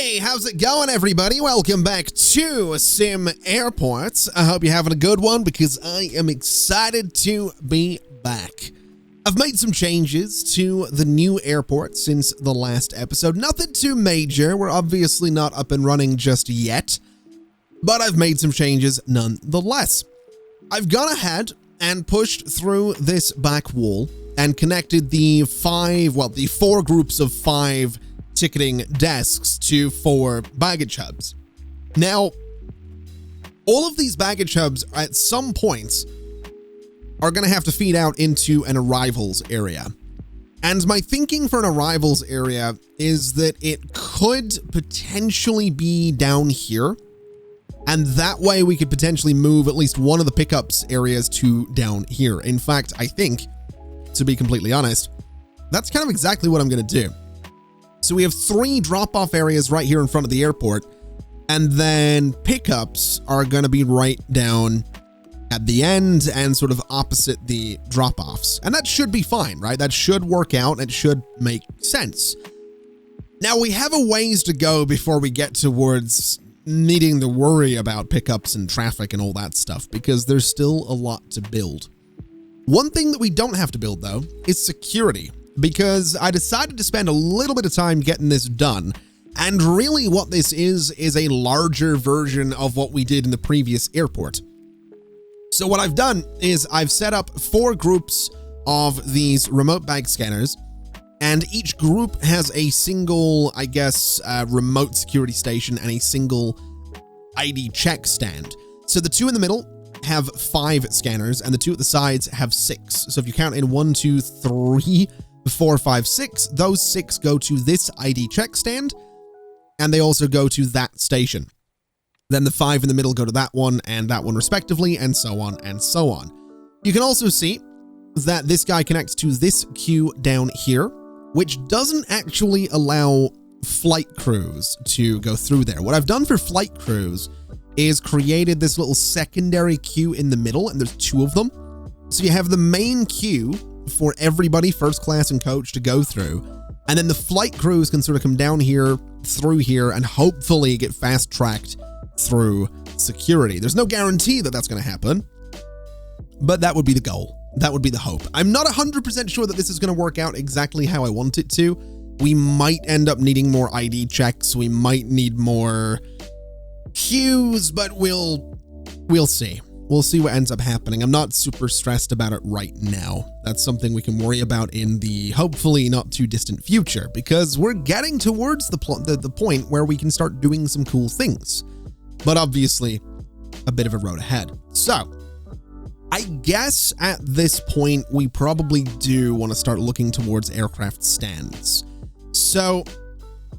Hey, how's it going, everybody? Welcome back to SimAirport. I hope you're having a good one because I am excited to be back. I've made some changes to the new airport since the last episode. Nothing too major. We're obviously not up and running just yet, but I've made some changes nonetheless. I've gone ahead and pushed through this back wall and connected the four groups of 5 ticketing desks to 4 baggage hubs. Now, all of these baggage hubs at some points are going to have to feed out into an arrivals area. And my thinking for an arrivals area is that it could potentially be down here. And that way we could potentially move at least one of the pickups areas to down here. In fact, I think, to be completely honest, that's kind of exactly what I'm going to do. So we have 3 drop-off areas right here in front of the airport, and then pickups are going to be right down at the end and sort of opposite the drop-offs. And that should be fine, right? That should work out. It should make sense. Now, we have a ways to go before we get towards needing to worry about pickups and traffic and all that stuff, because there's still a lot to build. One thing that we don't have to build, though, is security, because I decided to spend a little bit of time getting this done. And really what this is a larger version of what we did in the previous airport. So what I've done is I've set up 4 groups of these remote bag scanners, and each group has a single, I guess, remote security station and a single ID check stand. So the 2 in the middle have 5 scanners, and the 2 at the sides have 6. So if you count in 1, 2, 3, 4, 5, 6, those 6 go to this ID check stand, and they also go to that station. Then the 5 in the middle go to that one and that one respectively, and so on and so on. You can also see that this guy connects to this queue down here, which doesn't actually allow flight crews to go through there. What I've done for flight crews is created this little secondary queue in the middle, and there's 2 of them. So you have the main queue for everybody, first class and coach, to go through, and then the flight crews can sort of come down here, through here, and hopefully get fast-tracked through security. There's no guarantee that that's going to happen, but that would be the goal. That would be the hope. I'm not 100% sure that this is going to work out exactly how I want it to. We might end up needing more ID checks. We might need more queues, but we'll see. We'll see what ends up happening. I'm not super stressed about it right now. That's something we can worry about in the hopefully not too distant future, because we're getting towards the point where we can start doing some cool things. But obviously, a bit of a road ahead. So, I guess at this point, we probably do want to start looking towards aircraft stands. So,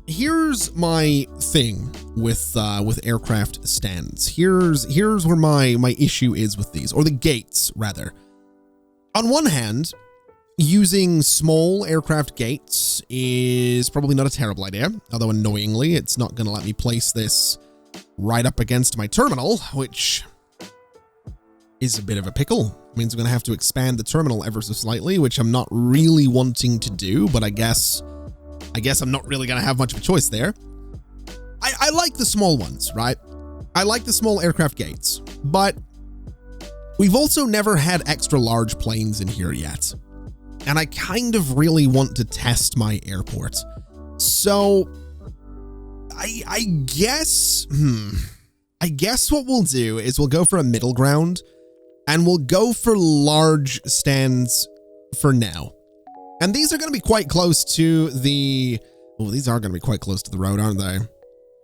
here's my thing with aircraft stands. Here's where my issue is with these, or the gates rather. On one hand, using small aircraft gates is probably not a terrible idea, although annoyingly, it's not going to let me place this right up against my terminal, which is a bit of a pickle. It means I'm going to have to expand the terminal ever so slightly, which I'm not really wanting to do, but I guess I'm not really going to have much of a choice there. I like the small ones, right? I like the small aircraft gates, but we've also never had extra large planes in here yet. And I kind of really want to test my airport. So I guess what we'll do is we'll go for a middle ground, and we'll go for large stands for now. And these are going to be quite close to the... Oh, these are going to be quite close to the road, aren't they?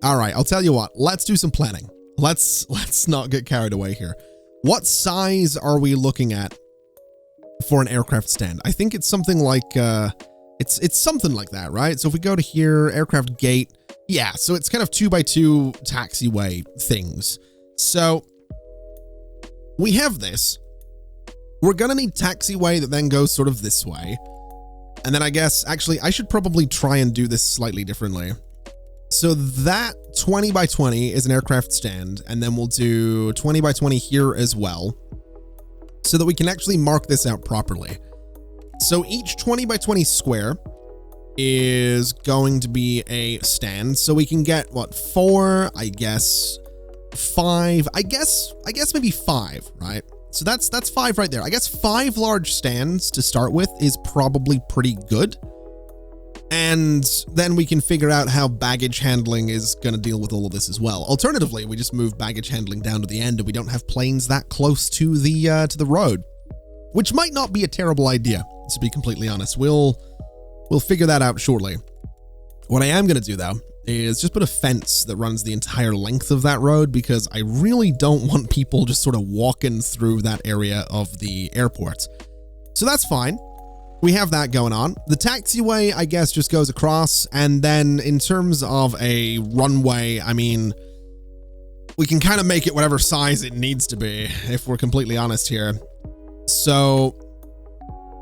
All right, I'll tell you what. Let's do some planning. Let's not get carried away here. What size are we looking at for an aircraft stand? I think it's something like... It's something like that, right? So if we go to here, aircraft gate... Yeah, so it's kind of 2x2 taxiway things. So we have this. We're going to need taxiway that then goes sort of this way. And then I guess, actually, I should probably try and do this slightly differently. So that 20x20 is an aircraft stand, and then we'll do 20x20 here as well, so that we can actually mark this out properly. So each 20x20 square is going to be a stand. So we can get, what, 4, I guess, 5, I guess maybe 5, right? So that's 5 right there. I guess 5 large stands to start with is probably pretty good. And then we can figure out how baggage handling is going to deal with all of this as well. Alternatively, we just move baggage handling down to the end and we don't have planes that close to the road, which might not be a terrible idea, to be completely honest. We'll figure that out shortly. What I am going to do, though, is just put a fence that runs the entire length of that road, because I really don't want people just sort of walking through that area of the airport. So that's fine. We have that going on. The taxiway, I guess, just goes across. And then in terms of a runway, I mean, we can kind of make it whatever size it needs to be, if we're completely honest here. So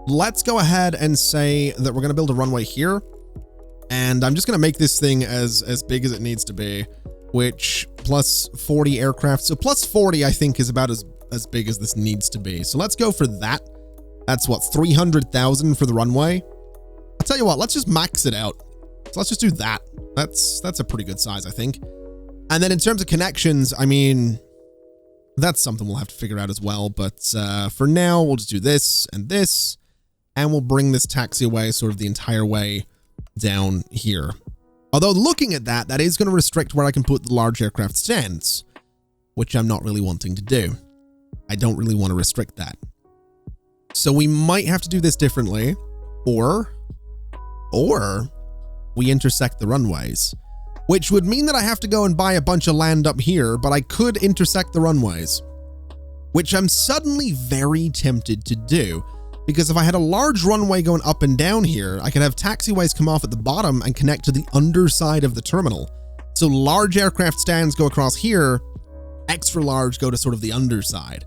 let's go ahead and say that we're going to build a runway here. And I'm just going to make this thing as big as it needs to be, which plus 40 aircraft. So plus 40, I think, is about as big as this needs to be. So let's go for that. That's what, 300,000 for the runway? I'll tell you what, let's just max it out. So let's just do that. That's a pretty good size, I think. And then in terms of connections, I mean, that's something we'll have to figure out as well. But for now, we'll just do this, and we'll bring this taxiway sort of the entire way down here. Although looking at that, that is going to restrict where I can put the large aircraft stands, which I'm not really wanting to do. I don't really want to restrict that. So we might have to do this differently, or we intersect the runways, which would mean that I have to go and buy a bunch of land up here, but I could intersect the runways, which I'm suddenly very tempted to do, because if I had a large runway going up and down here, I could have taxiways come off at the bottom and connect to the underside of the terminal. So large aircraft stands go across here, extra large go to sort of the underside.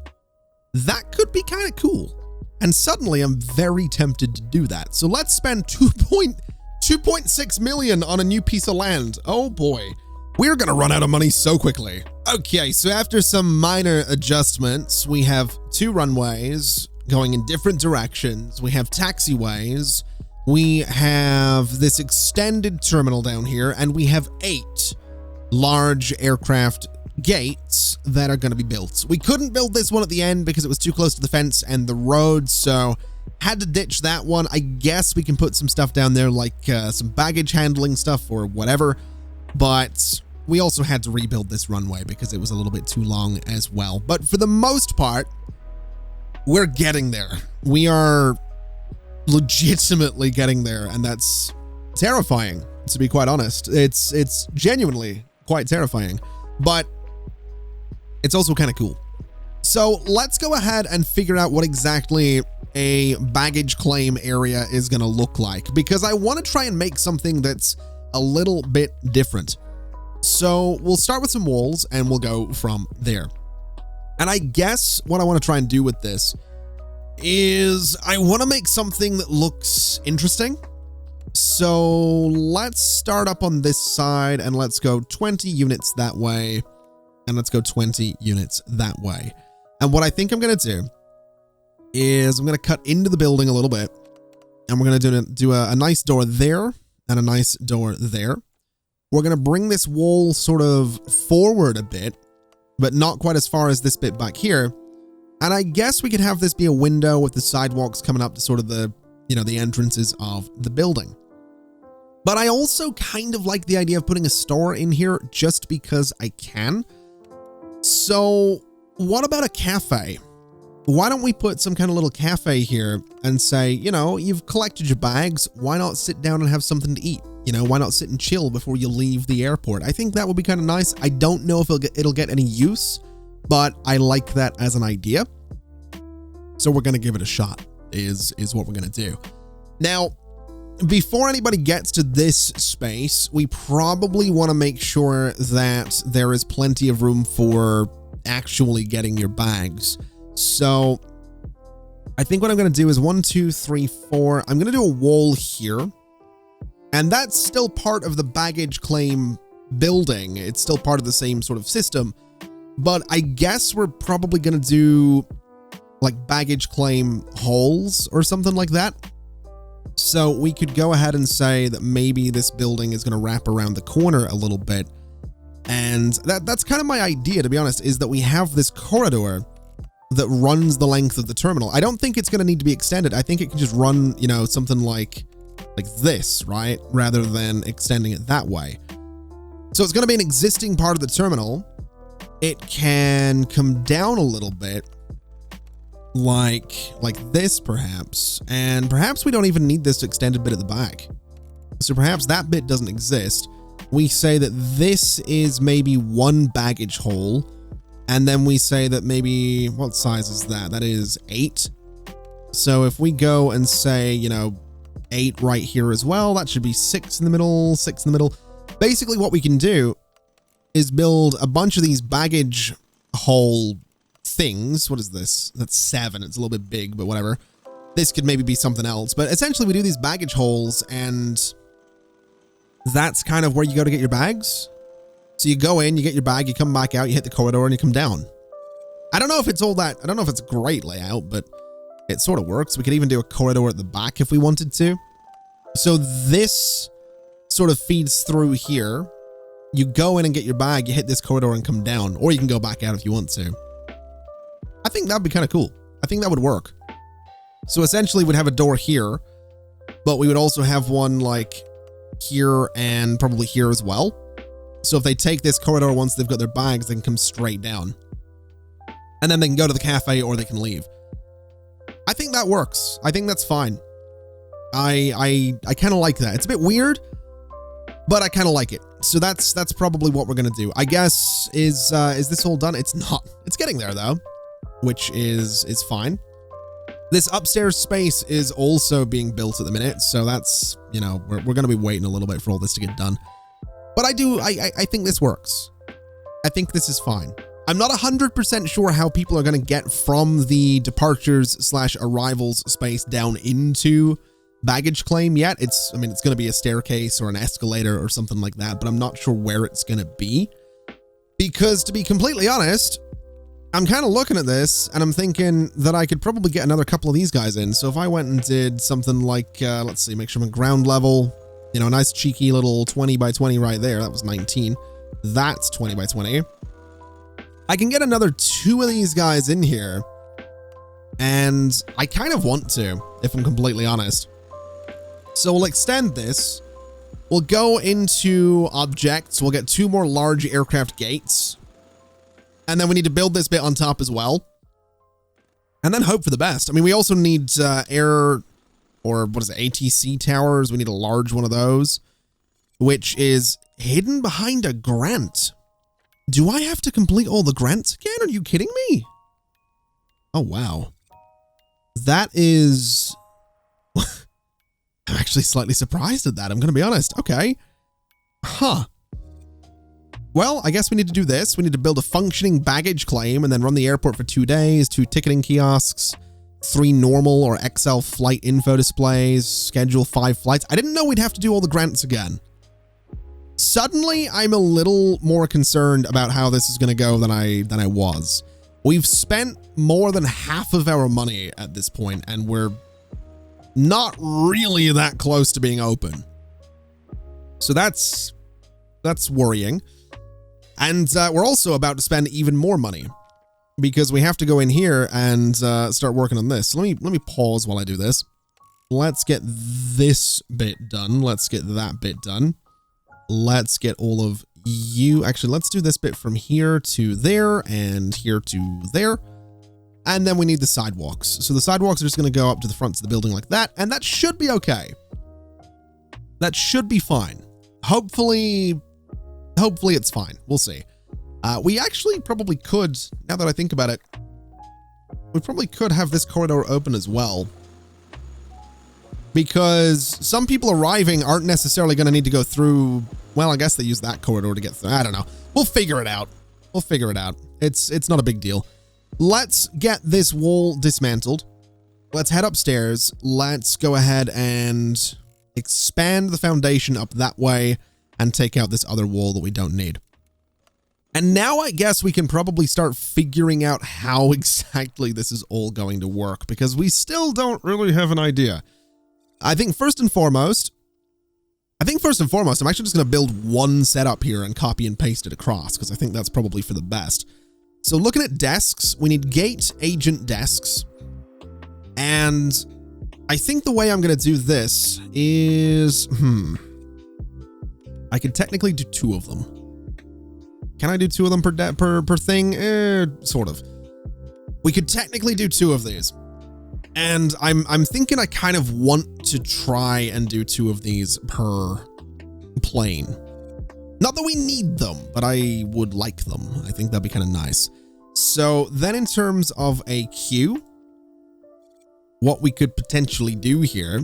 That could be kind of cool. And suddenly I'm very tempted to do that. So let's spend 2.6 million on a new piece of land. Oh boy, we're gonna run out of money so quickly. Okay, so after some minor adjustments, we have 2 runways going in different directions. We have taxiways. We have this extended terminal down here, and we have 8 large aircraft gates that are going to be built. We couldn't build this one at the end because it was too close to the fence and the road, so had to ditch that one. I guess we can put some stuff down there, like some baggage handling stuff or whatever, but we also had to rebuild this runway because it was a little bit too long as well. But for the most part, we're getting there. We are legitimately getting there, and that's terrifying, to be quite honest. It's genuinely quite terrifying, but it's also kind of cool. So let's go ahead and figure out what exactly a baggage claim area is going to look like, because I want to try and make something that's a little bit different. So we'll start with some walls and we'll go from there. And I guess what I want to try and do with this is I want to make something that looks interesting. So let's start up on this side and let's go 20 units that way. And let's go 20 units that way. And what I think I'm going to do is I'm going to cut into the building a little bit. And we're going to do a nice door there and a nice door there. We're going to bring this wall sort of forward a bit, but not quite as far as this bit back here. And I guess we could have this be a window with the sidewalks coming up to sort of the, the entrances of the building. But I also kind of like the idea of putting a store in here just because I can. So what about a cafe? Why don't we put some kind of little cafe here and say, you've collected your bags. Why not sit down and have something to eat? Why not sit and chill before you leave the airport? I think that would be kind of nice. I don't know if it'll get any use, but I like that as an idea. So we're going to give it a shot is what we're going to do. Now, before anybody gets to this space, we probably want to make sure that there is plenty of room for actually getting your bags. So I think what I'm going to do is 1, 2, 3, 4. I'm going to do a wall here. And that's still part of the baggage claim building. It's still part of the same sort of system. But I guess we're probably going to do like baggage claim halls or something like that. So we could go ahead and say that maybe this building is going to wrap around the corner a little bit. And that's kind of my idea, to be honest, is that we have this corridor that runs the length of the terminal. I don't think it's going to need to be extended. I think it can just run, you know, something like this, right? Rather than extending it that way. So it's going to be an existing part of the terminal. It can come down a little bit like this, perhaps. And perhaps we don't even need this extended bit at the back. So perhaps that bit doesn't exist. We say that this is maybe one baggage hole. And then we say that maybe, what size is that? That is 8. So if we go and say, you know, 8 right here as well, that should be 6 in the middle, 6 in the middle. Basically what we can do is build a bunch of these baggage hole things. What is this? That's 7. It's a little bit big, but whatever. This could maybe be something else. But essentially we do these baggage holes, and that's kind of where you go to get your bags. So you go in, you get your bag, you come back out, you hit the corridor, and you come down. I don't know if it's all that, I don't know if it's a great layout, but it sort of works. We could even do a corridor at the back if we wanted to. So this sort of feeds through here. You go in and get your bag, you hit this corridor and come down, or you can go back out if you want to. I think that'd be kind of cool. I think that would work. So essentially we'd have a door here, but we would also have one like here and probably here as well. So if they take this corridor once they've got their bags, they can come straight down. And then they can go to the cafe or they can leave. I think that works. I think that's fine. I kind of like that. It's a bit weird, but I kind of like it. So that's probably what we're going to do. I guess, is this all done? It's not. It's getting there though, which is fine. This upstairs space is also being built at the minute. So that's, you know, we're going to be waiting a little bit for all this to get done. But I think this works. I think this is fine. I'm not 100% sure how people are going to get from the departures/arrivals space down into baggage claim yet. I mean, it's going to be a staircase or an escalator or something like that, but I'm not sure where it's going to be. Because to be completely honest, I'm kind of looking at this and I'm thinking that I could probably get another couple of these guys in. So if I went and did something like, let's see, make sure I'm at ground level. You know, a nice cheeky little 20 by 20 right there. That was 19. That's 20 by 20. I can get another 2 of these guys in here. And I kind of want to, if I'm completely honest. So we'll extend this. We'll go into objects. We'll get 2 more large aircraft gates. And then we need to build this bit on top as well. And then hope for the best. I mean, we also need or what is it, ATC towers. We need a large one of those, which is hidden behind a grant. Do I have to complete all the grants again? Are you kidding me? Oh, wow. That is... I'm actually slightly surprised at that. I'm going to be honest. Okay. Huh. Well, I guess we need to do this. We need to build a functioning baggage claim and then run the airport for 2 days, 2 ticketing kiosks, 3 normal or XL flight info displays, schedule 5 flights. I didn't know we'd have to do all the grants again. Suddenly, I'm a little more concerned about how this is going to go than I was. We've spent more than half of our money at this point, and we're not really that close to being open. So that's worrying. And we're also about to spend even more money, because we have to go in here and start working on this. So let me pause while I do this. Let's get this bit done. Let's get that bit done. Let's get all of you. Actually, let's do this bit from here to there and here to there. And then we need the sidewalks. So the sidewalks are just going to go up to the fronts of the building like that. And that should be okay. That should be fine. Hopefully it's fine. We'll see. We actually probably could, now that I think about it, we probably could have this corridor open as well. Because some people arriving aren't necessarily going to need to go through, well, I guess they use that corridor to get through. I don't know. We'll figure it out. We'll figure it out. It's not a big deal. Let's get this wall dismantled. Let's head upstairs. Let's go ahead and expand the foundation up that way and take out this other wall that we don't need. And now I guess we can probably start figuring out how exactly this is all going to work, because we still don't really have an idea. I think first and foremost, I'm actually just going to build one setup here and copy and paste it across, because I think that's probably for the best. So looking at desks, we need gate agent desks. And I think the way I'm going to do this is, I could technically do 2 of them. Can I do 2 of them per thing? Sort of. We could technically do 2 of these. And I'm thinking I kind of want to try and do 2 of these per plane. Not that we need them, but I would like them. I think that'd be kind of nice. So then in terms of a queue, what we could potentially do here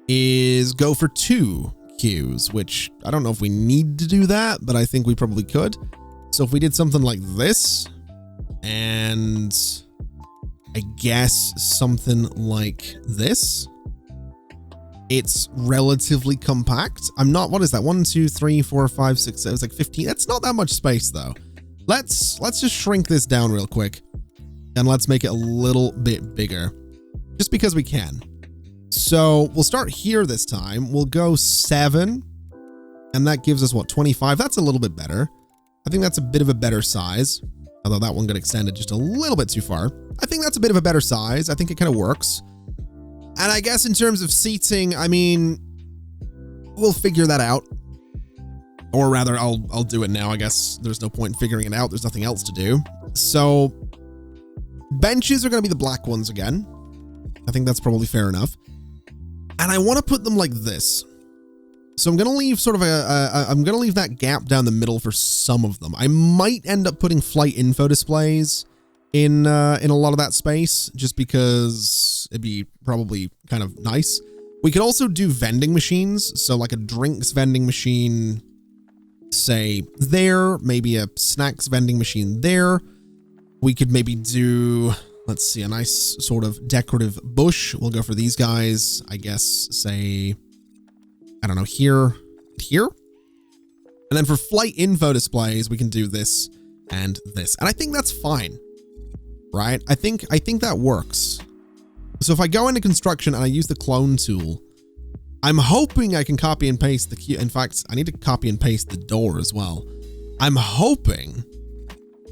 is go for 2 queues, which I don't know if we need to do that, but I think we probably could. So if we did something like this, and I guess something like this, it's relatively compact. What is that? 1, 2, 3, 4, 5, 6, 7, it's like 15. That's not that much space though. Let's just shrink this down real quick and let's make it a little bit bigger just because we can. So we'll start here this time. We'll go 7 and that gives us what, 25? That's a little bit better. I think that's a bit of a better size, although that one got extended just a little bit too far. I think that's a bit of a better size. I think it kind of works. And I guess in terms of seating, I mean, we'll figure that out. Or rather, I'll do it now. I guess there's no point in figuring it out. There's nothing else to do. So benches are going to be the black ones again. I think that's probably fair enough. And I want to put them like this. So I'm going to leave sort of I'm going to leave that gap down the middle for some of them. I might end up putting flight info displays in a lot of that space, just because it'd be probably kind of nice. We could also do vending machines. So like a drinks vending machine, say there, maybe a snacks vending machine there. We could maybe do, let's see, a nice sort of decorative bush. We'll go for these guys, I guess, say, I don't know, here. And then for flight info displays, we can do this and this. And I think that's fine, right? I think that works. So if I go into construction and I use the clone tool, I'm hoping I can copy and paste the queue. In fact, I need to copy and paste the door as well. I'm hoping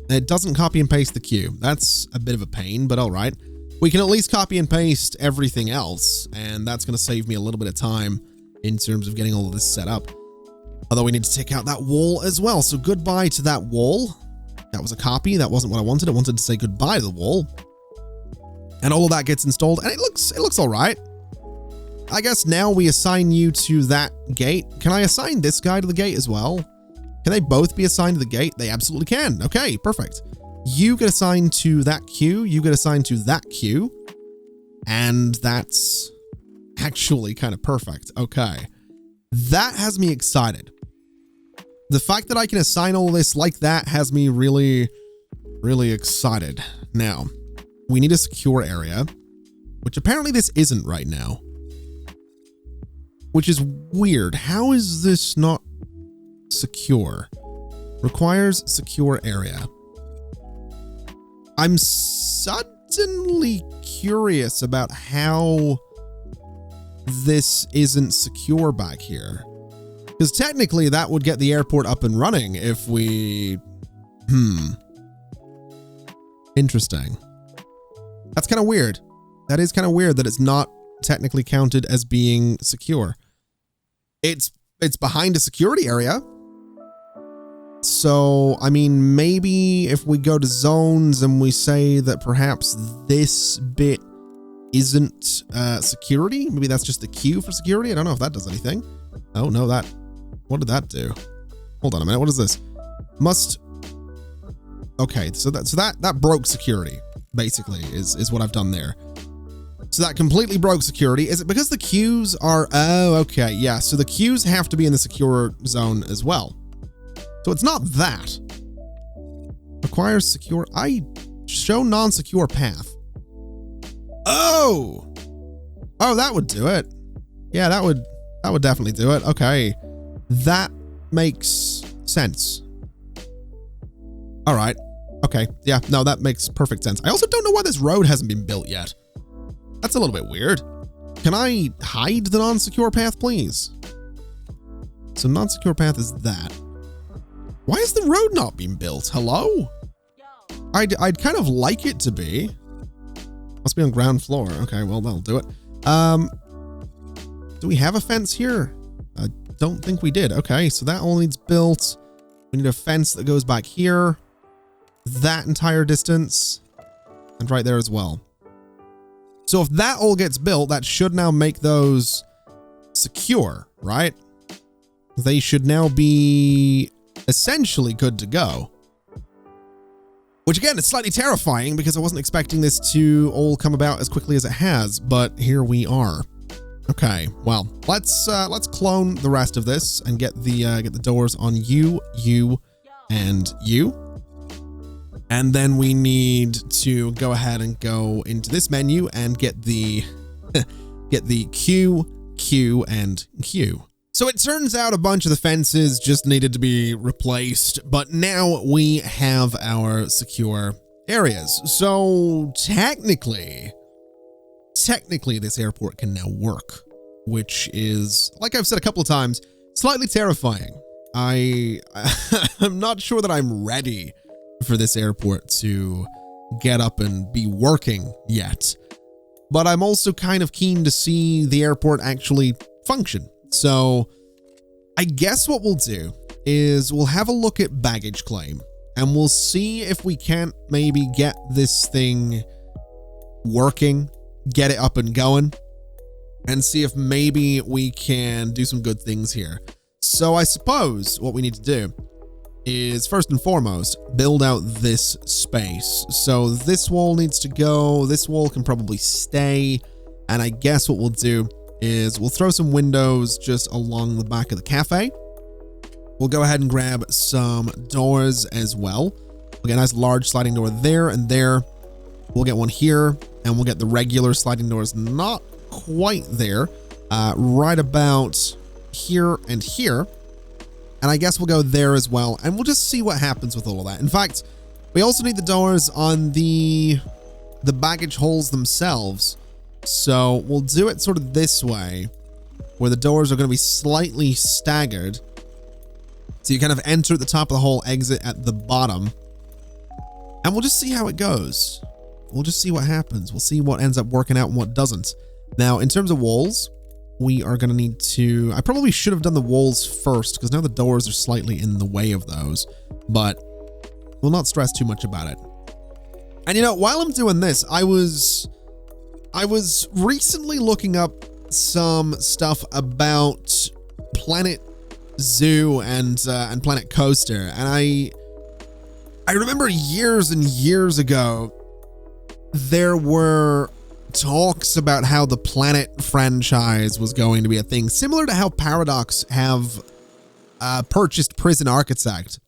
it doesn't copy and paste the queue. That's a bit of a pain, but all right. We can at least copy and paste everything else, and that's going to save me a little bit of time in terms of getting all of this set up. Although we need to take out that wall as well. So goodbye to that wall. That was a copy. That wasn't what I wanted. I wanted to say goodbye to the wall. And all of that gets installed, and it looks all right. I guess now we assign you to that gate. Can I assign this guy to the gate as well? Can they both be assigned to the gate? They absolutely can. Okay, perfect. You get assigned to that queue. You get assigned to that queue. And that's actually kind of perfect. Okay. That has me excited. The fact that I can assign all this like that has me really, really excited. Now, we need a secure area, which apparently this isn't right now. Which is weird. How is this not secure? Requires secure area. I'm suddenly curious about how this isn't secure back here. Because technically that would get the airport up and running if we... Interesting. That's kind of weird. That is kind of weird that it's not technically counted as being secure. It's behind a security area. So, I mean, maybe if we go to zones and we say that perhaps this bit isn't security, maybe that's just the queue for security. I don't know if that does anything. Oh, no, what did that do? Hold on a minute. What is this? Okay, so that broke security, basically, is what I've done there. So that completely broke security. Is it because the queues are... Oh, okay. Yeah, so the queues have to be in the secure zone as well. So it's not that. Requires secure... Show non-secure path. Oh! Oh, that would do it. Yeah, that would definitely do it. Okay. That makes sense. All right. Okay. Yeah, no, that makes perfect sense. I also don't know why this road hasn't been built yet. That's a little bit weird. Can I hide the non-secure path, please? So non-secure path is that. Why is the road not being built? Hello? I'd kind of like it to be. Must be on ground floor. Okay, well, that'll do it. Do we have a fence here? I don't think we did. Okay, so that all needs built. We need a fence that goes back here. That entire distance. And right there as well. So if that all gets built, that should now make those secure, right? They should now be essentially good to go. Which again, is slightly terrifying because I wasn't expecting this to all come about as quickly as it has, but here we are. Okay, well, let's clone the rest of this and get the doors on you, and you. And then we need to go ahead and go into this menu and get the get the Q, Q, and Q. So it turns out a bunch of the fences just needed to be replaced, but now we have our secure areas. So technically this airport can now work, which is, like I've said a couple of times, slightly terrifying. I'm not sure that I'm ready for this airport to get up and be working yet, but I'm also kind of keen to see the airport actually function. So I guess what we'll do is we'll have a look at baggage claim and we'll see if we can't maybe get this thing working, get it up and going, and see if maybe we can do some good things here. So I suppose what we need to do is first and foremost, build out this space. So this wall needs to go, this wall can probably stay, and I guess what we'll do is we'll throw some windows just along the back of the cafe. We'll go ahead and grab some doors as well. We'll get a nice large sliding door there and there. We'll get one here, and we'll get the regular sliding doors not quite there, right about here and here. And I guess we'll go there as well, and we'll just see what happens with all of that. In fact, we also need the doors on the baggage holes themselves. So we'll do it sort of this way, where the doors are going to be slightly staggered. So you kind of enter at the top of the hole, exit at the bottom. And we'll just see how it goes. We'll just see what happens. We'll see what ends up working out and what doesn't. Now, in terms of walls, we are going to need to... I probably should have done the walls first, because now the doors are slightly in the way of those. But we'll not stress too much about it. And you know, while I'm doing this, I was recently looking up some stuff about Planet Zoo and Planet Coaster, and I remember years and years ago there were talks about how the Planet franchise was going to be a thing, similar to how Paradox have purchased Prison Architect,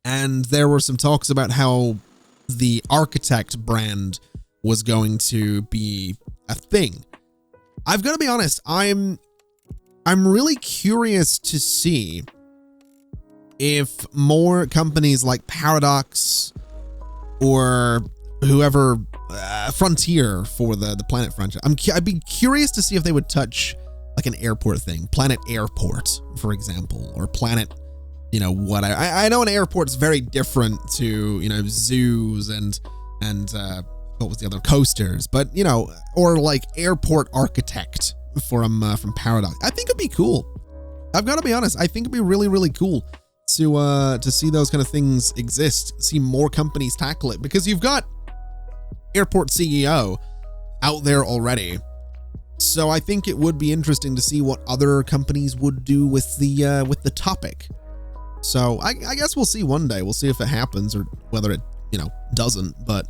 and there were some talks about how the Architect brand was going to be a thing. I've got to be honest, I'm really curious to see if more companies like Paradox or whoever, Frontier for the Planet franchise, I'd be curious to see if they would touch like an airport thing, Planet Airport, for example, or Planet, you know, what I know an airport's very different to, you know, zoos and what was the other, coasters, but you know, or like Airport Architect from Paradox. I think it'd be cool. I've got to be honest. I think it'd be really, really cool to see those kind of things exist, see more companies tackle it, because you've got Airport CEO out there already. So I think it would be interesting to see what other companies would do with the topic. So I guess we'll see one day. We'll see if it happens or whether it, you know, doesn't, but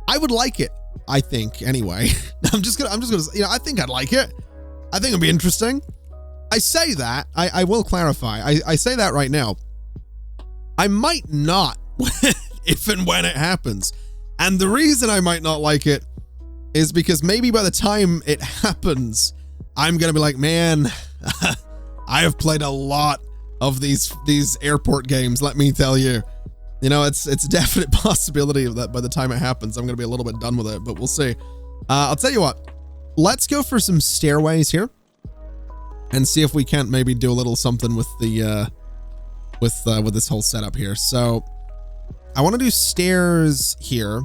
I would like it, I think, anyway. I'm just gonna, you know, I think I'd like it. I think it'd be interesting. I say that, I will clarify. I say that right now. I might not if and when it happens. And the reason I might not like it is because maybe by the time it happens, I'm going to be like, man, I have played a lot of these airport games, let me tell you. You know, it's a definite possibility that by the time it happens, I'm going to be a little bit done with it, but we'll see. I'll tell you what, let's go for some stairways here and see if we can't maybe do a little something with the with this whole setup here. So I want to do stairs here,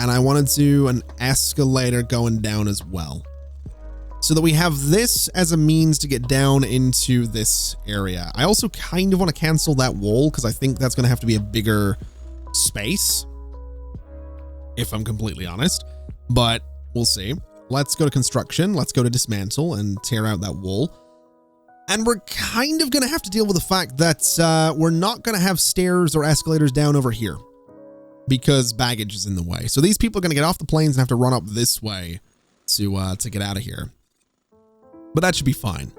and I want to do an escalator going down as well, so that we have this as a means to get down into this area. I also kind of want to cancel that wall because I think that's going to have to be a bigger space, if I'm completely honest, but we'll see. Let's go to construction. Let's go to dismantle and tear out that wall. And we're kind of going to have to deal with the fact that we're not going to have stairs or escalators down over here because baggage is in the way. So these people are going to get off the planes and have to run up this way to get out of here. But that should be fine.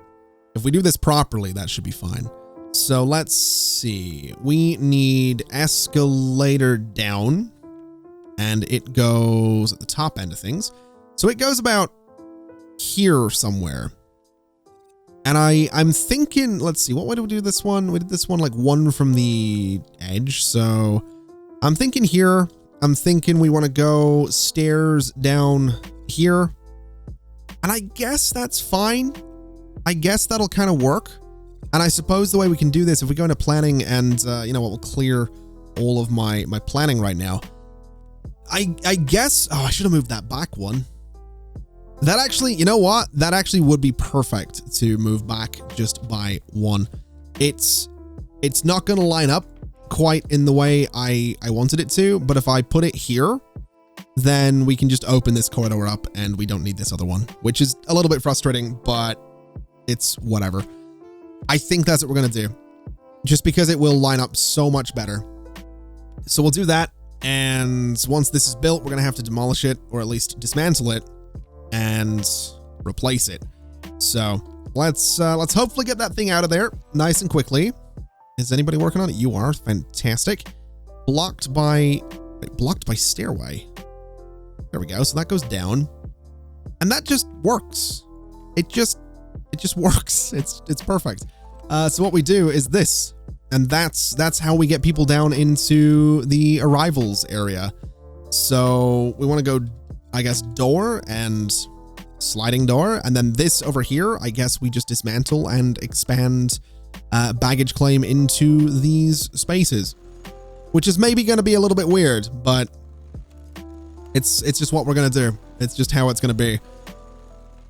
If we do this properly, that should be fine. So let's see. We need escalator down, and it goes at the top end of things. So it goes about here somewhere. And I'm thinking, let's see, what way do we do this one? We did this one like one from the edge. So I'm thinking here. I'm thinking we want to go stairs down here. And I guess that's fine. I guess that'll kind of work. And I suppose the way we can do this, if we go into planning and, you know what, we'll clear all of my planning right now. I guess, oh, I should have moved that back one. That actually, you know what? That actually would be perfect to move back just by one. It's not going to line up quite in the way I wanted it to, but if I put it here, then we can just open this corridor up and we don't need this other one, which is a little bit frustrating, but it's whatever. I think that's what we're going to do, just because it will line up so much better. So we'll do that. And once this is built, we're going to have to demolish it, or at least dismantle it and replace it. So let's hopefully get that thing out of there nice and quickly. Is anybody working on it? You are. Fantastic. Blocked by stairway. There we go. So that goes down, and that just works. It just works. It's perfect. So what we do is this, and that's how we get people down into the arrivals area. So we want to go, I guess, door and sliding door, and then this over here, I guess we just dismantle and expand baggage claim into these spaces, which is maybe going to be a little bit weird, but it's just what we're going to do. It's just how it's going to be.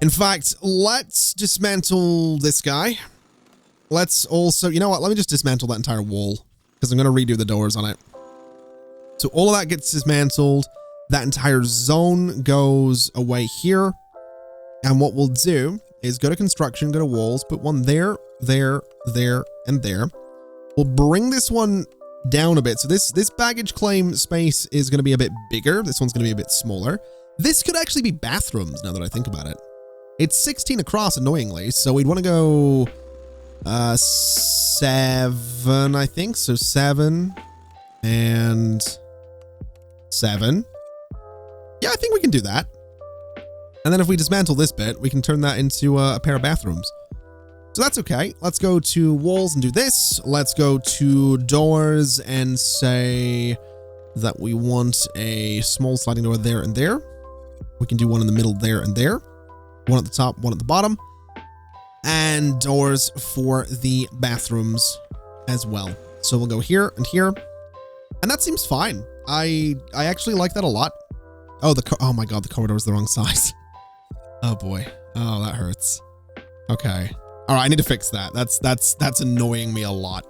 In fact, let's dismantle this guy. Let's also, you know what? Let me just dismantle that entire wall because I'm going to redo the doors on it. So all of that gets dismantled. That entire zone goes away here. And what we'll do is go to construction, go to walls, put one there, there, there, and there. We'll bring this one down a bit. So this baggage claim space is going to be a bit bigger. This one's going to be a bit smaller. This could actually be bathrooms now that I think about it. It's 16 across, annoyingly. So we'd want to go 7, I think. So 7 and 7. Yeah, I think we can do that. And then if we dismantle this bit, we can turn that into a pair of bathrooms. So that's okay. Let's go to walls and do this. Let's go to doors and say that we want a small sliding door there and there. We can do one in the middle there and there. One at the top, one at the bottom. And doors for the bathrooms as well. So we'll go here and here. And that seems fine. I actually like that a lot. Oh, oh my God, the corridor's the wrong size. Oh boy. Oh, that hurts. Okay. All right, I need to fix that. That's annoying me a lot.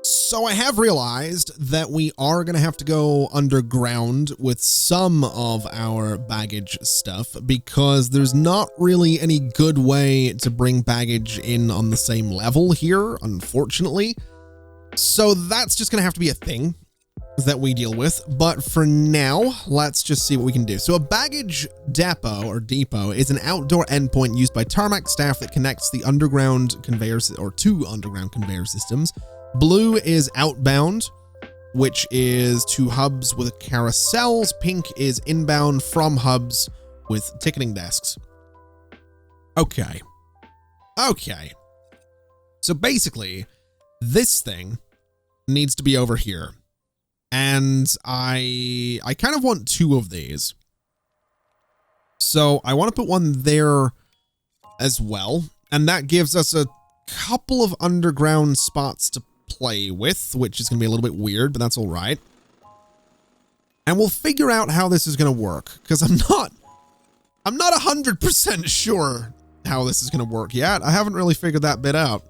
So I have realized that we are going to have to go underground with some of our baggage stuff because there's not really any good way to bring baggage in on the same level here, unfortunately. So that's just going to have to be a thing that we deal with. But for now, let's just see what we can do. So a baggage depot or depot is an outdoor endpoint used by tarmac staff that connects the underground conveyors or two underground conveyor systems. Blue is outbound, which is to hubs with carousels. Pink is inbound from hubs with ticketing desks. Okay. So basically, this thing needs to be over here. And I kind of want 2 of these. So I want to put one there as well. And that gives us a couple of underground spots to play with, which is going to be a little bit weird, but that's all right. And we'll figure out how this is going to work, because I'm not 100% sure how this is going to work yet. I haven't really figured that bit out,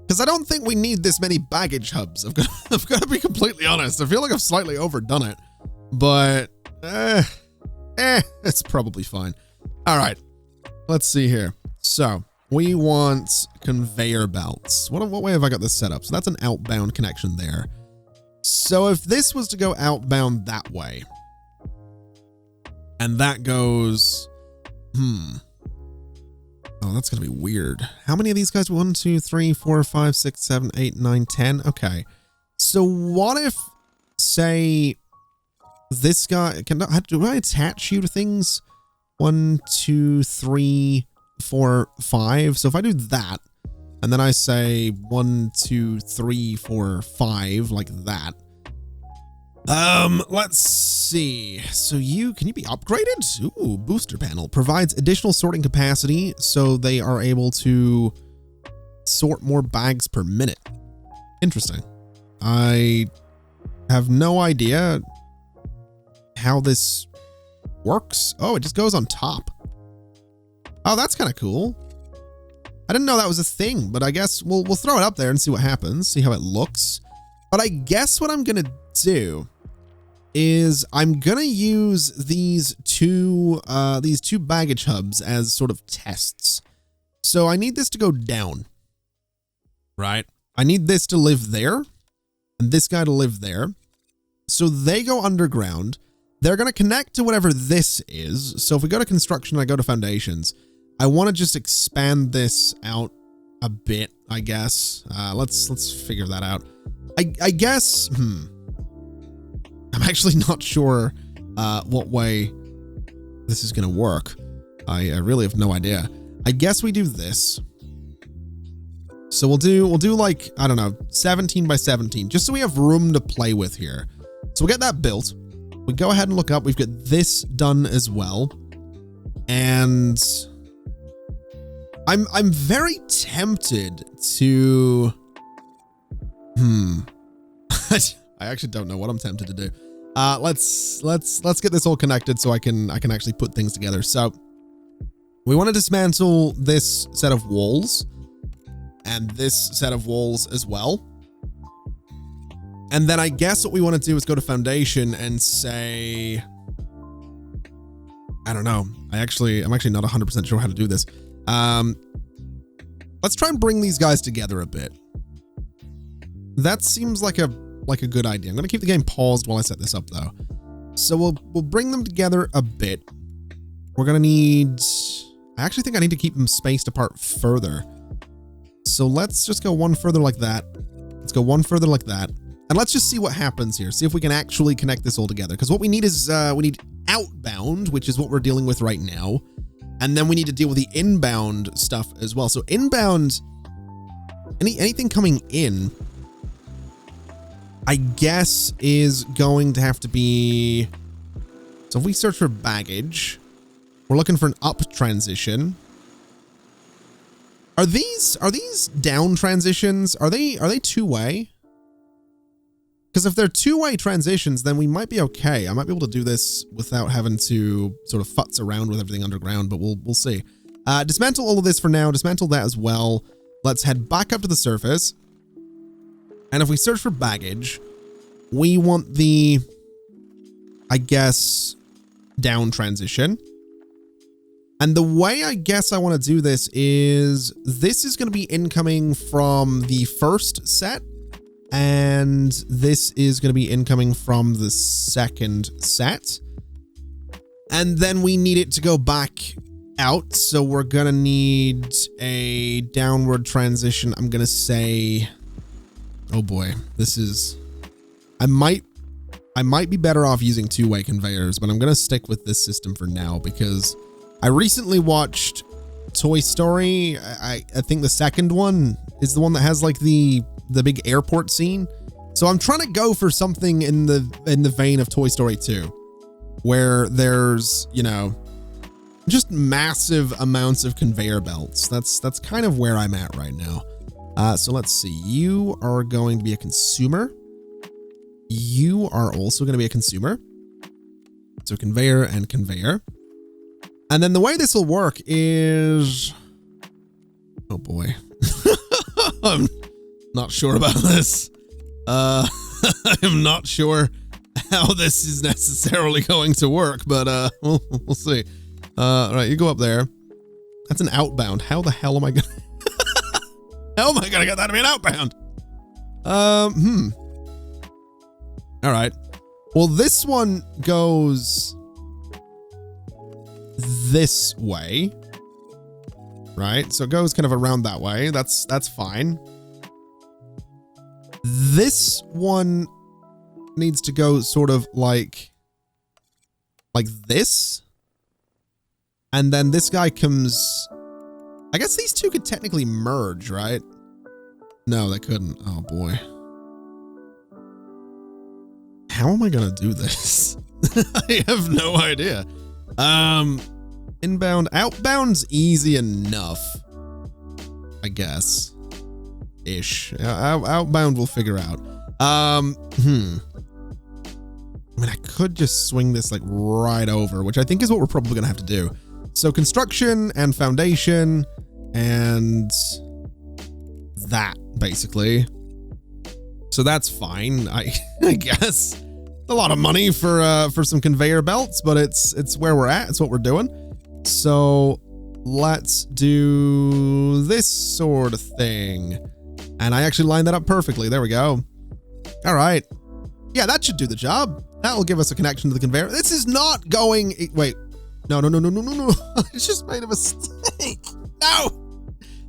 because I don't think we need this many baggage hubs. I've got to be completely honest. I feel like I've slightly overdone it, but it's probably fine. All right, let's see here. So we want conveyor belts. What way have I got this set up? So that's an outbound connection there. So if this was to go outbound that way, and that goes, oh, that's going to be weird. How many of these guys? 1, 2, 3, 4, 5, 6, 7, 8, 9, 10. Okay. So what if, say, this guy, do I attach you to things? 1, 2, 3, 4, 5. So if I do that, and then I say 1, 2, 3, 4, 5, like that. Let's see. So can you be upgraded? Ooh, booster panel provides additional sorting capacity, so they are able to sort more bags per minute. Interesting. I have no idea how this works. Oh, it just goes on top. Oh, that's kind of cool. I didn't know that was a thing, but I guess we'll throw it up there and see what happens, see how it looks. But I guess what I'm gonna do is I'm gonna use these two baggage hubs as sort of tests. So I need this to go down, right? I need this to live there and this guy to live there. So they go underground. They're gonna connect to whatever this is. So if we go to construction, I go to foundations. I want to just expand this out a bit, I guess. Let's figure that out. I guess, I'm actually not sure what way this is going to work. I really have no idea. I guess we do this. So we'll do like, I don't know, 17 by 17, just so we have room to play with here. So we'll get that built. We go ahead and look up. We've got this done as well. And I'm very tempted to, I actually don't know what I'm tempted to do. Let's get this all connected so I can actually put things together. So we want to dismantle this set of walls and this set of walls as well. And then I guess what we want to do is go to foundation and say, I don't know. I'm actually not 100% sure how to do this. Let's try and bring these guys together a bit. That seems like a good idea. I'm going to keep the game paused while I set this up though. So we'll bring them together a bit. We're going to need, I actually think I need to keep them spaced apart further. So let's just go one further like that. Let's go one further like that. And let's just see what happens here. See if we can actually connect this all together. Because what we need is, we need outbound, which is what we're dealing with right now. And then we need to deal with the inbound stuff as well. So inbound, anything coming in, I guess is going to have to be, so if we search for baggage, we're looking for an up transition. Are these down transitions? Are they two-way? Because if they're two-way transitions, then we might be okay. I might be able to do this without having to sort of futz around with everything underground, but we'll see. Dismantle all of this for now. Dismantle that as well. Let's head back up to the surface. And if we search for baggage, we want the, I guess, down transition. And the way I guess I want to do this is going to be incoming from the first set. And this is going to be incoming from the second set. And then we need it to go back out. So we're going to need a downward transition. I'm going to say, oh boy, this is, I might be better off using two-way conveyors, but I'm going to stick with this system for now because I recently watched Toy Story. I think the second one is the one that has like the big airport scene. So I'm trying to go for something in the vein of Toy Story 2, where there's, you know, just massive amounts of conveyor belts. That's kind of where I'm at right now. So let's see. You are going to be a consumer. You are also going to be a consumer. So conveyor and conveyor. And then the way this will work is... Oh boy. I'm not sure about this. I'm not sure how this is necessarily going to work, but we'll see. All right, you go up there. That's an outbound. How the hell am I gonna... How am I gonna get that to be an outbound? All right. Well, this one goes this way, right? So it goes kind of around that way. That's fine. This one needs to go sort of like this. And then this guy comes... I guess these two could technically merge, right? No, they couldn't. Oh, boy. How am I going to do this? I have no idea. Inbound. Outbound's easy enough, I guess. Ish. Outbound we'll figure out. I mean, I could just swing this like right over, which I think is what we're probably going to have to do. So construction and foundation and that basically. So that's fine, I guess. A lot of money for some conveyor belts, but it's where we're at. It's what we're doing. So let's do this sort of thing. And I actually lined that up perfectly. There we go. All right. Yeah, that should do the job. That will give us a connection to the conveyor. This is not going... Wait. No. I just made a mistake. No.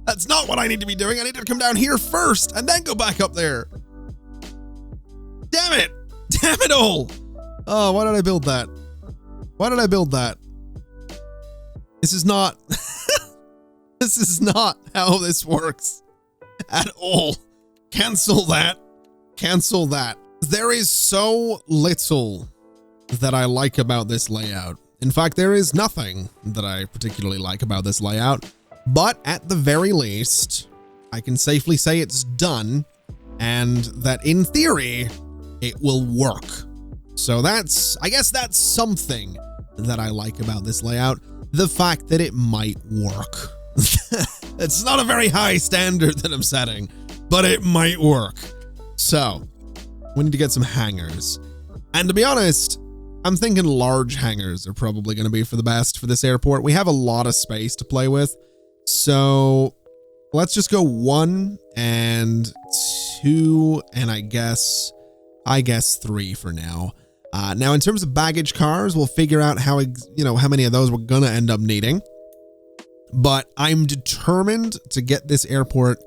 That's not what I need to be doing. I need to come down here first and then go back up there. Damn it. Damn it all. Oh, why did I build that? Why did I build that? This is not... This is not how this works at all. Cancel that. Cancel that. There is so little that I like about this layout. In fact, there is nothing that I particularly like about this layout. But at the very least, I can safely say it's done, and that in theory, it will work. So I guess that's something that I like about this layout. The fact that it might work. It's not a very high standard that I'm setting, but it might work. So we need to get some hangars. And to be honest, I'm thinking large hangars are probably going to be for the best for this airport. We have a lot of space to play with. So let's just go 1 and 2 and I guess 3 for now. Now in terms of baggage cars, we'll figure out how many of those we're going to end up needing. But I'm determined to get this airport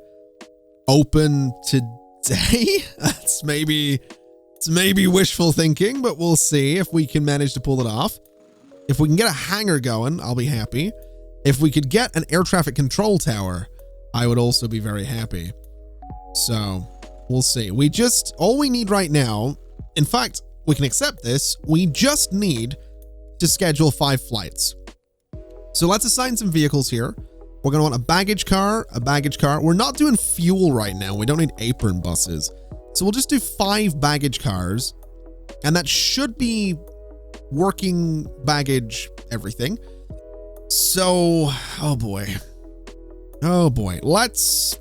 open today. It's maybe wishful thinking, but we'll see if we can manage to pull it off. If we can get a hangar going, I'll be happy. If we could get an air traffic control tower, I would also be very happy. So we'll see. All we need right now, in fact, we can accept this. We just need to schedule 5 flights. So let's assign some vehicles here. We're going to want a baggage car. We're not doing fuel right now. We don't need apron buses. So we'll just do 5 baggage cars. And that should be working baggage everything. So, oh boy. Let's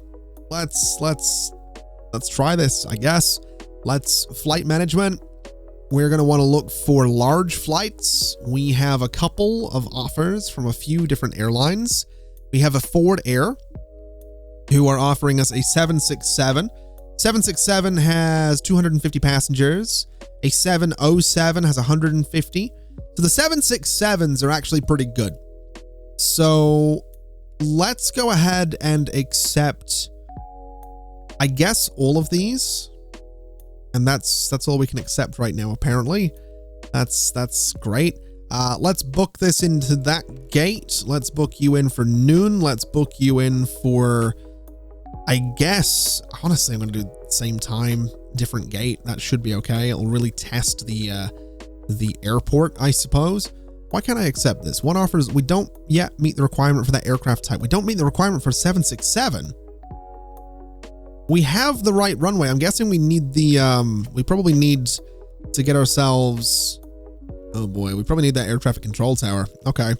try this, I guess. Flight management. We're going to want to look for large flights. We have a couple of offers from a few different airlines. We have a Ford Air who are offering us a 767. 767 has 250 passengers. A 707 has 150. So the 767s are actually pretty good. So let's go ahead and accept, I guess, all of these. And that's all we can accept right now, apparently. That's great. Let's book this into that gate. Let's book you in for noon. Let's book you in for, I guess, honestly, I'm going to do the same time, different gate. That should be okay. It'll really test the airport, I suppose. Why can't I accept this? One offers, we don't yet meet the requirement for that aircraft type. We don't meet the requirement for 767. We have the right runway. I'm guessing we need the, we probably need to get ourselves, oh boy, we probably need that air traffic control tower. Okay.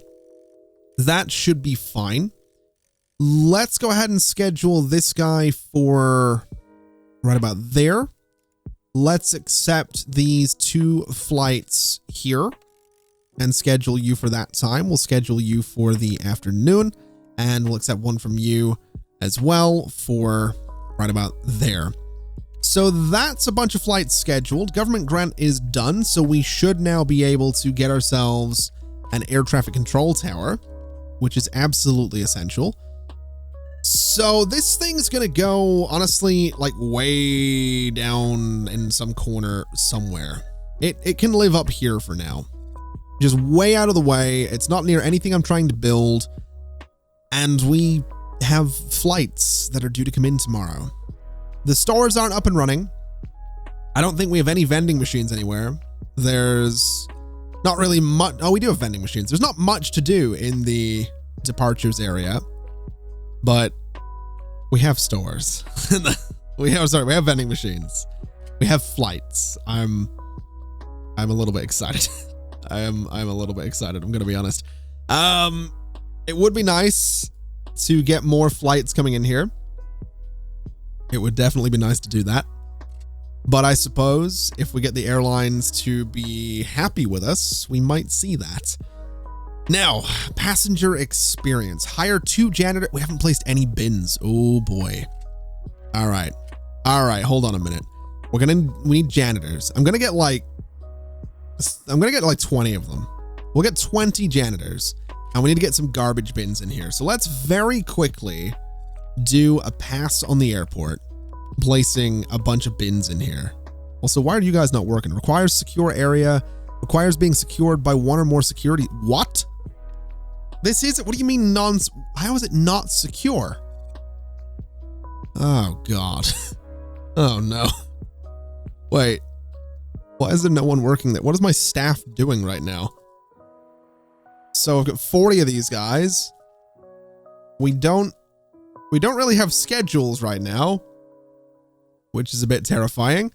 That should be fine. Let's go ahead and schedule this guy for right about there. Let's accept these 2 flights here and schedule you for that time. We'll schedule you for the afternoon, and we'll accept one from you as well for right about there. So that's a bunch of flights scheduled. Government grant is done, so we should now be able to get ourselves an air traffic control tower, which is absolutely essential. So this thing's gonna go, honestly, like way down in some corner somewhere. It can live up here for now. Just way out of the way. It's not near anything I'm trying to build. And we have flights that are due to come in tomorrow. The stores aren't up and running. I don't think we have any vending machines anywhere. There's not really much. Oh, we do have vending machines. There's not much to do in the departures area, but we have stores. we have vending machines. We have flights. I'm a little bit excited. I'm a little bit excited. I'm going to be honest. It would be nice to get more flights coming in here. It would definitely be nice to do that. But I suppose if we get the airlines to be happy with us, we might see that. Now, passenger experience. Hire 2 janitors. We haven't placed any bins. Oh boy. All right. Hold on a minute. We need janitors. I'm going to get like 20 of them. We'll get 20 janitors, and we need to get some garbage bins in here. So let's very quickly do a pass on the airport, placing a bunch of bins in here. Also, why are you guys not working? Requires secure area, requires being secured by 1 or more security. What? This is, what do you mean how is it not secure? Oh God. Oh no. Wait, why is there no one working there? What is my staff doing right now? So I've got 40 of these guys. We don't really have schedules right now, which is a bit terrifying.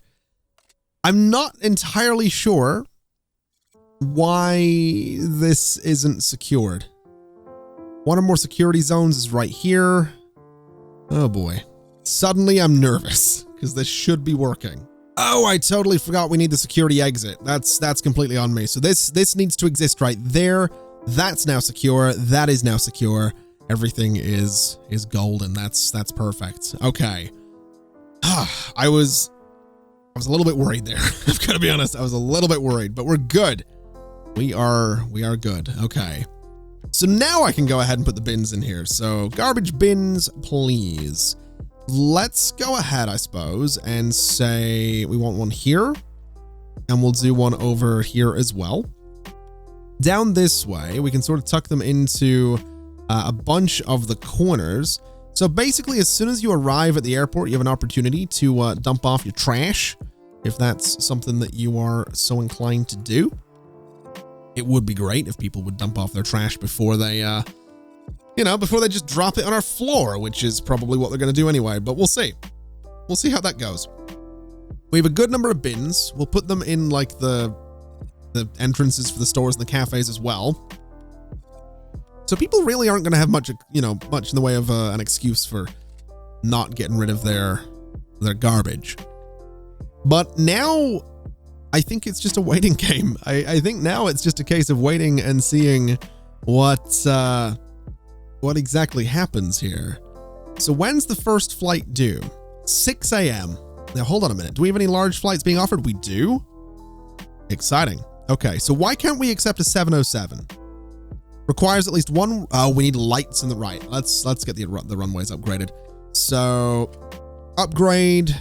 I'm not entirely sure why this isn't secured. 1 or more security zones is right here. Oh boy. Suddenly I'm nervous because this should be working. Oh, I totally forgot we need the security exit. That's completely on me. So this needs to exist right there. That's now secure. That is now secure. Everything is golden. That's perfect. Okay. I was a little bit worried there. I've got to be honest. I was a little bit worried, but we're good. We are good. Okay. So now I can go ahead and put the bins in here. So garbage bins, please. Let's go ahead, I suppose, and say we want one here, and we'll do one over here as well. Down this way, we can sort of tuck them into a bunch of the corners. So basically, as soon as you arrive at the airport, you have an opportunity to dump off your trash, if that's something that you are so inclined to do. It would be great if people would dump off their trash before they, before they just drop it on our floor, which is probably what they're going to do anyway, but we'll see. We'll see how that goes. We have a good number of bins. We'll put them in like the entrances for the stores and the cafes as well. So people really aren't going to have much in the way of an excuse for not getting rid of their garbage. But now I think it's just a waiting game. I think now it's just a case of waiting and seeing what exactly happens here. So when's the first flight due? 6 a.m. Now hold on a minute. Do we have any large flights being offered? We do. Exciting. Okay, so why can't we accept a 707? Requires at least one. Oh, we need lights in the right. Let's get the runways upgraded. So upgrade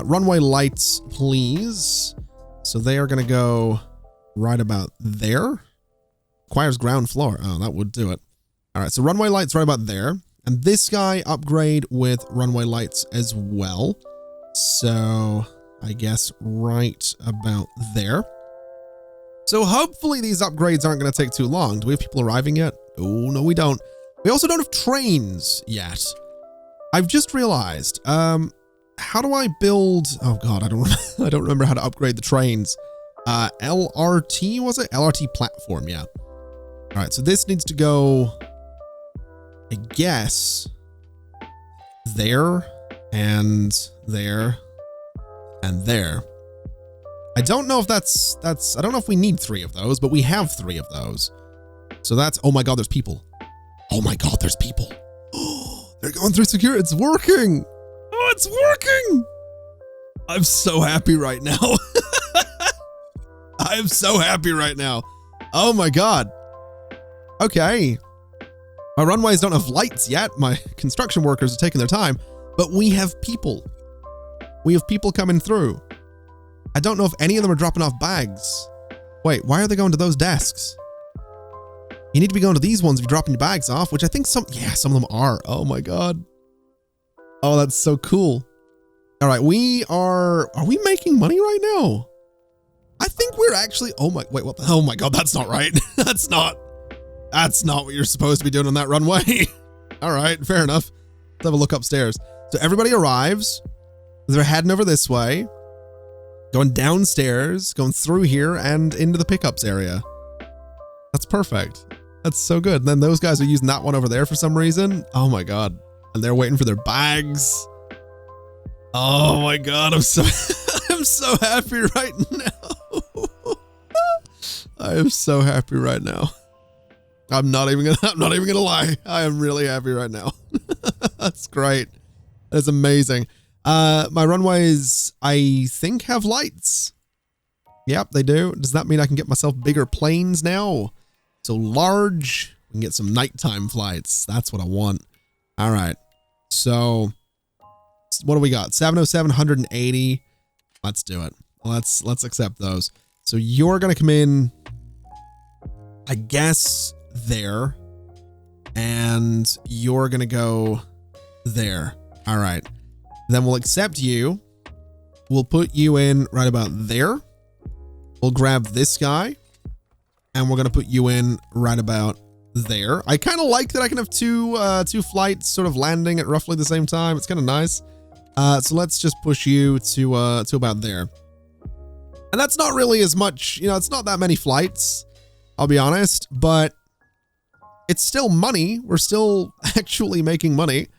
runway lights, please. So they are going to go right about there. Requires ground floor. Oh, that would do it. All right, so runway lights right about there. And this guy upgrade with runway lights as well. So I guess right about there. So hopefully these upgrades aren't going to take too long. Do we have people arriving yet? Oh, no, we don't. We also don't have trains yet. I've just realized, how do I build, oh God, I don't remember how to upgrade the trains. LRT, was it? LRT platform, yeah. All right, so this needs to go, I guess, there and there and there. I don't know if that's, I don't know if we need 3 of those, but we have 3 of those. So that's, oh my God, there's people. Oh my God, there's people. Oh, they're going through security. It's working. Oh, it's working. I'm so happy right now. I am so happy right now. Oh my God. Okay. My runways don't have lights yet. My construction workers are taking their time, but we have people. We have people coming through. I don't know if any of them are dropping off bags. Wait, why are they going to those desks? You need to be going to these ones if you're dropping your bags off, which I think some of them are. Oh my God. Oh, that's so cool. All right, are we making money right now? I think we're actually, oh my, wait, what the, oh my God, that's not right. That's not what you're supposed to be doing on that runway. All right, fair enough. Let's have a look upstairs. So everybody arrives. They're heading over this way, going downstairs, going through here and into the pickups area. That's perfect. That's so good. And then those guys are using that one over there for some reason. Oh my God. And they're waiting for their bags. Oh my God. I'm so, I'm so happy right now. I am so happy right now. I'm not even gonna lie. I am really happy right now. That's great. That's amazing. My runways, I think, have lights. Yep, they do. Does that mean I can get myself bigger planes now? So large, we can get some nighttime flights. That's what I want. All right. So what do we got? 707, 180. Let's do it. Let's accept those. So you're going to come in, I guess, there. And you're going to go there. All right. Then we'll accept you. We'll put you in right about there. We'll grab this guy. And we're going to put you in right about there. I kind of like that I can have two flights sort of landing at roughly the same time. It's kind of nice. So let's just push you to about there. And that's not really as much, you know, it's not that many flights, I'll be honest, but it's still money. We're still actually making money.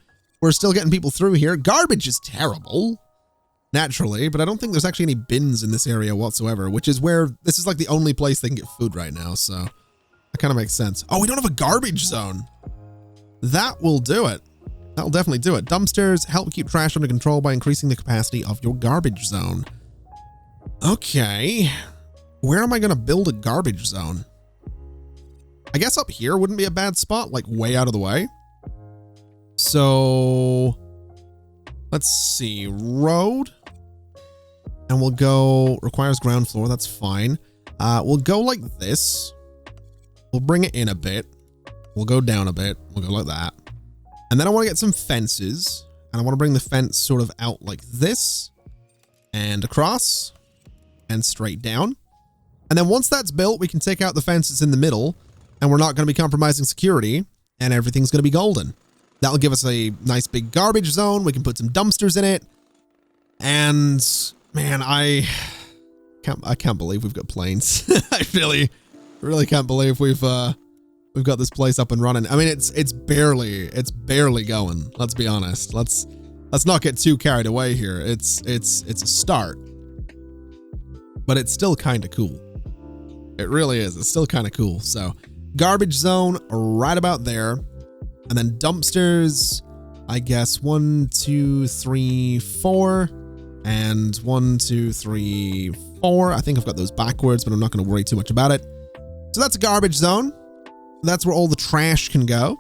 We're still getting people through here. Garbage is terrible, naturally, but I don't think there's actually any bins in this area whatsoever, which is where this is like the only place they can get food right now. So that kind of makes sense. Oh, we don't have a garbage zone. That will do it. That'll definitely do it. Dumpsters help keep trash under control by increasing the capacity of your garbage zone. Okay. Where am I going to build a garbage zone? I guess up here wouldn't be a bad spot, like way out of the way. So let's see, road, and we'll go, requires ground floor. That's fine. We'll go like this. We'll bring it in a bit. We'll go down a bit. We'll go like that. And then I want to get some fences, and I want to bring the fence sort of out like this and across and straight down. And then once that's built, we can take out the fences in the middle, and we're not going to be compromising security, and everything's going to be golden. That'll give us a nice big garbage zone. We can put some dumpsters in it. And man, I can't believe we've got planes. I really can't believe we've got this place up and running. I mean, it's barely going. Let's be honest. Let's not get too carried away here. It's a start, but it's still kind of cool. It really is. It's still kind of cool. So garbage zone right about there. And then dumpsters, I guess 1, 2, 3, 4, and 1, 2, 3, 4. I think I've got those backwards, but I'm not going to worry too much about it. So that's a garbage zone. That's where all the trash can go.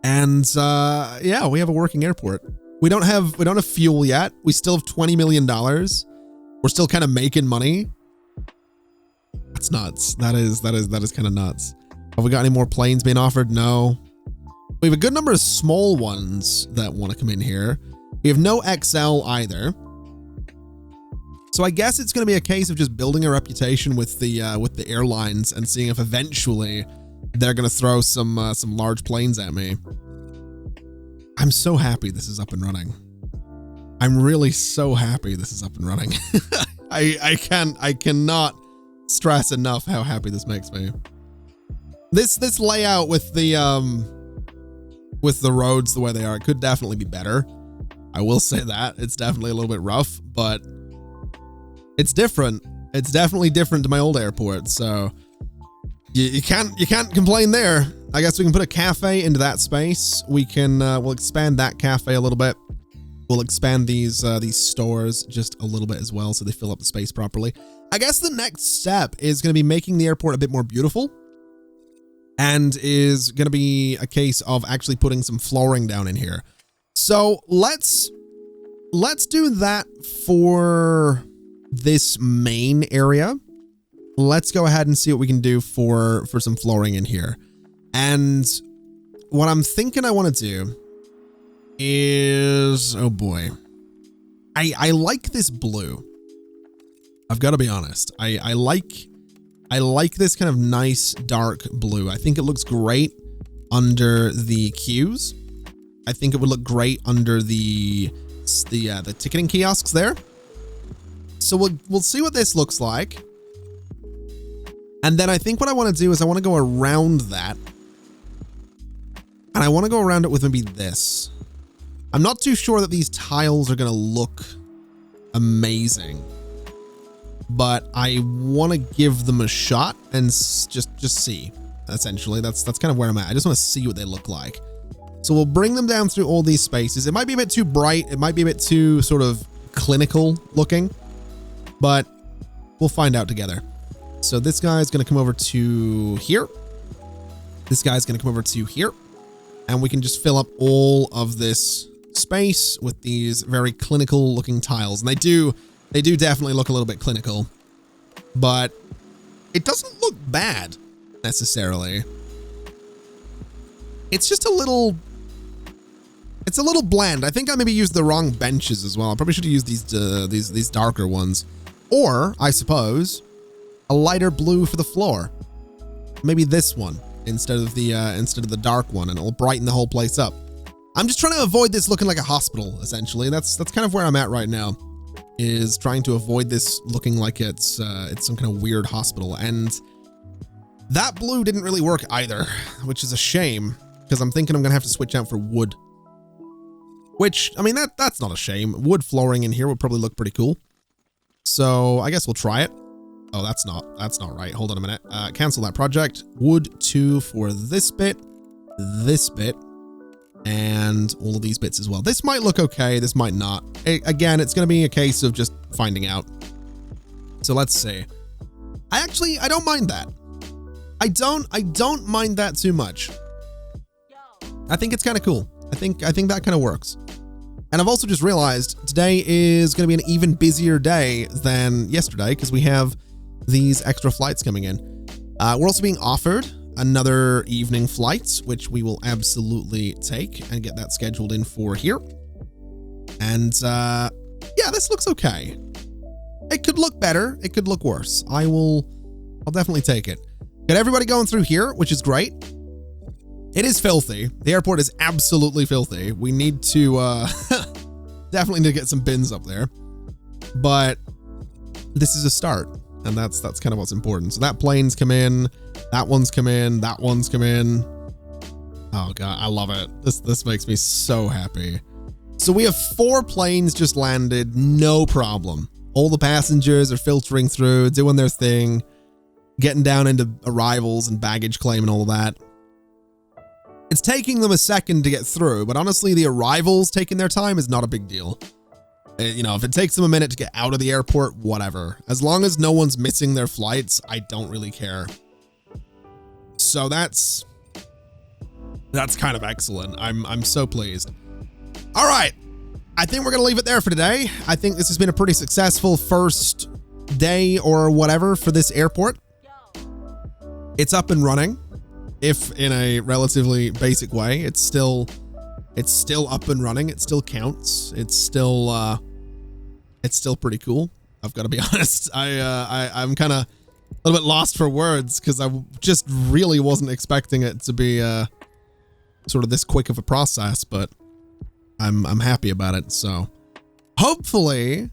And yeah, we have a working airport. We don't have fuel yet. We still have $20 million. We're still kind of making money. That's nuts. That is kind of nuts. Have we got any more planes being offered? No. We have a good number of small ones that want to come in here. We have no XL either. So I guess it's going to be a case of just building a reputation with the airlines and seeing if eventually they're going to throw some large planes at me. I'm so happy this is up and running. I'm really so happy this is up and running. I cannot stress enough how happy this makes me. This layout with the roads the way they are, it could definitely be better. I will say that it's definitely a little bit rough, but it's different. It's definitely different to my old airport, so you can't complain there. I guess we can put a cafe into that space. We can we'll expand that cafe a little bit. We'll expand these stores just a little bit as well, so they fill up the space properly. I guess the next step is going to be making the airport a bit more beautiful, and is going to be a case of actually putting some flooring down in here. So let's do that for this main area. Let's go ahead and see what we can do for some flooring in here. And what I'm thinking I want to do is, oh boy, I like this blue. I've got to be honest. I like this kind of nice dark blue. I think it looks great under the queues. I think it would look great under the ticketing kiosks there. So we'll see what this looks like. And then I think what I want to do is I want to go around that. And I want to go around it with maybe this. I'm not too sure that these tiles are going to look amazing, but I want to give them a shot and just see. Essentially, that's kind of where I'm at. I just want to see what they look like. So we'll bring them down through all these spaces. It might be a bit too bright. It might be a bit too sort of clinical looking, but we'll find out together. So this guy's going to come over to here. This guy's going to come over to here, and we can just fill up all of this space with these very clinical looking tiles. And they do definitely look a little bit clinical, but it doesn't look bad necessarily. It's just it's a little bland. I think I maybe used the wrong benches as well. I probably should have used these darker ones, or I suppose a lighter blue for the floor. Maybe this one instead of the dark one, and it'll brighten the whole place up. I'm just trying to avoid this looking like a hospital, essentially. That's kind of where I'm at right now, is trying to avoid this looking like it's some kind of weird hospital. And that blue didn't really work either, which is a shame, because I'm thinking I'm gonna have to switch out for wood. Which, I mean, that's not a shame. Wood flooring in here would probably look pretty cool. So I guess we'll try it. Oh, that's not right. Hold on a minute. Cancel that project. Wood 2 for this bit, and all of these bits as well. This might look okay. This might not. Again, it's going to be a case of just finding out. So let's see. I don't mind that. I don't mind that too much. I think it's kind of cool. I think that kind of works. And I've also just realized today is going to be an even busier day than yesterday, because we have these extra flights coming in. We're also being offered another evening flight, which we will absolutely take and get that scheduled in for here. And yeah, this looks okay. It could look better. It could look worse. I'll definitely take it. Got everybody going through here, which is great. It is filthy. The airport is absolutely filthy. We need to definitely need to get some bins up there. But this is a start, and that's kind of what's important. So that plane's come in, that one's come in, that one's come in. Oh god, I love it. This makes me so happy. So we have 4 planes just landed, no problem. All the passengers are filtering through, doing their thing, getting down into arrivals and baggage claim and all of that. It's taking them a second to get through, but honestly, the arrivals taking their time is not a big deal. You know, if it takes them a minute to get out of the airport, whatever. As long as no one's missing their flights, I don't really care. So that's kind of excellent. I'm so pleased. All right. I think we're going to leave it there for today. I think this has been a pretty successful first day or whatever for this airport. It's up and running. If in a relatively basic way, it's still up and running. It still counts. It's still pretty cool. I've got to be honest. I'm kind of a little bit lost for words because I just really wasn't expecting it to be sort of this quick of a process, but I'm happy about it. So hopefully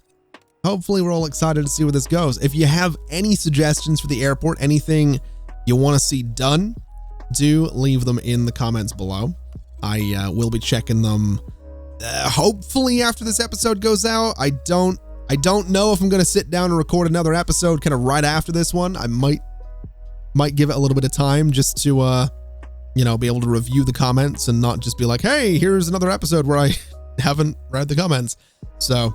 we're all excited to see where this goes. If you have any suggestions for the airport, anything you want to see done, do leave them in the comments below. I will be checking them hopefully after this episode goes out. I don't know if I'm going to sit down and record another episode kind of right after this one. I might give it a little bit of time just to be able to review the comments and not just be like, hey, here's another episode where I haven't read the comments. So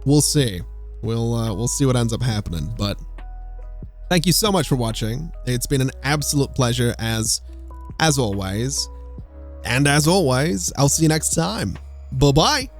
we'll see. We'll see what ends up happening. But thank you so much for watching. It's been an absolute pleasure as always. And as always, I'll see you next time. Bye-bye.